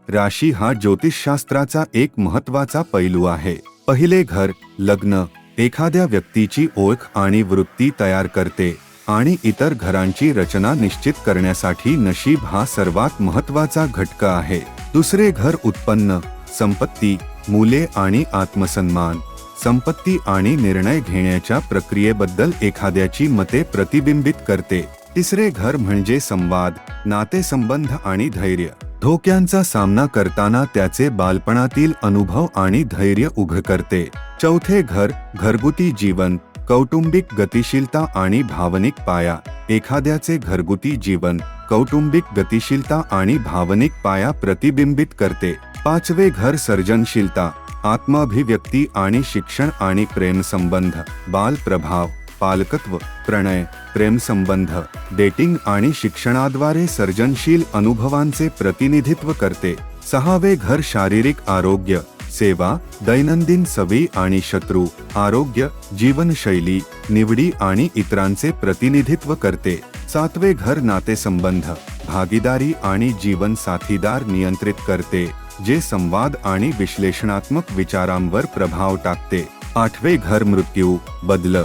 राशी हा ज्योतिषशास्त्राचा एक महत्त्वाचा पैलू आहे. पहिले घर, लग्न, एखाद्या व्यक्तीची ओळख आणि वृत्ती तयार करते आणि इतर घरांची रचना निश्चित करण्यासाठी नशीब हा सर्वात महत्त्वाचा घटक आहे. दुसरे घर उत्पन्न, संपत्ती, मुले आणि आत्मसन्मान, संपत्ती आणि निर्णय घेण्याच्या प्रक्रियेबद्दल एखाद्याची मते प्रतिबिंबित करते. तिसरे घर म्हणजे संवाद, नातेसंबंध आणि धैर्य, धोक्यांचा सामना करताना त्याचे बालपणातील अनुभव आणि धैर्य उघड करते. चौथे घर घरगुती जीवन, कौटुंबिक गतिशीलता आणि भावनिक पाया, एखाद्याचे घरगुती जीवन कौटुंबिक गतिशीलता आणि भावनिक पाया प्रतिबिंबित करते. पाचवे घर सर्जनशीलता, आत्माभिव्यक्ती आणि शिक्षण आणि प्रेमसंबंध, बाल प्रभाव, पालकत्व, प्रणय, प्रेमसंबंध, डेटिंग आणि शिक्षणाद्वारे सर्जनशील अनुभवांचे प्रतिनिधित्व करते. सहावे घर शारीरिक आरोग्य, सेवा, दैनंदिन सवयी आणि शत्रू, आरोग्य, जीवनशैली, निवडी आणि इतरांचे प्रतिनिधित्व करते. सातवे घर नातेसंबंध, भागीदारी आणि जीवन साथीदार नियंत्रित करते, जे संवाद आणि विश्लेषणात्मक विचारांवर प्रभाव टाकते. आठवे घर मृत्यू, बदल,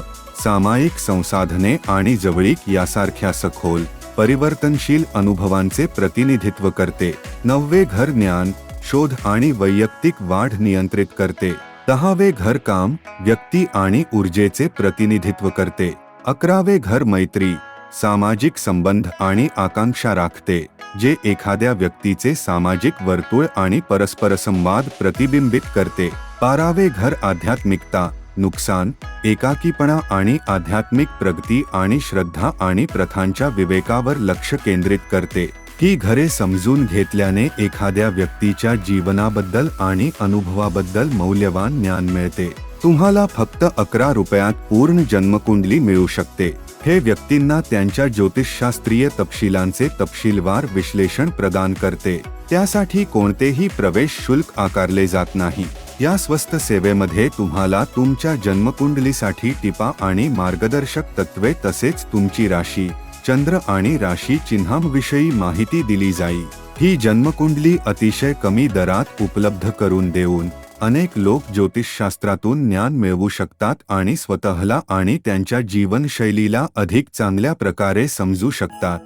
सामायिक संसाधने आणि जवळीक यासारख्या सखोल, परिवर्तनशील अनुभवांचे प्रतिनिधित्व करते. नववे घर ज्ञान, शोध आणि वैयक्तिक वाढ नियंत्रित करते. दहावे घर काम, व्यक्ती आणि ऊर्जेचे प्रतिनिधित्व करते. अकरावे घर मैत्री, सामाजिक संबंध आणि आकांक्षा राखते, जे एखाद्या व्यक्तीचे सामाजिक वर्तुळ आणि परस्परसंवाद प्रतिबिंबित करते. बारावे घर आध्यात्मिकता, नुकसान, एकाकीपणा आणि आध्यात्मिक प्रगती आणि श्रद्धा आणि प्रथांच्या विवेकावर लक्ष केंद्रित करते. ही घरे समजून घेतल्याने एखाद्या व्यक्तीच्या जीवनाबद्दल आणि अनुभवाबद्दल मौल्यवान ज्ञान मिळते. तुम्हाला फक्त 11 रुपयात पूर्ण जन्मकुंडली मिळू शकते. हे व्यक्तींना त्यांच्या ज्योतिषशास्त्रीय तपशिलांचे तपशीलवार विश्लेषण प्रदान करते. त्यासाठी कोणतेही प्रवेश शुल्क आकारले जात नाही. या स्वस्त सेवेमध्ये तुम्हाला तुमच्या जन्मकुंडलीसाठी टिपा आणि मार्गदर्शक तत्त्वे तसेच तुमची राशी, चंद्र आणि राशी चिन्हांविषयी माहिती दिली जाईल. ही जन्मकुंडली अतिशय कमी दरात उपलब्ध करून देऊन अनेक लोक ज्योतिषशास्त्रातून ज्ञान मिळवू शकतात आणि स्वतःला आणि त्यांच्या जीवनशैलीला अधिक चांगल्या प्रकारे समजू शकतात.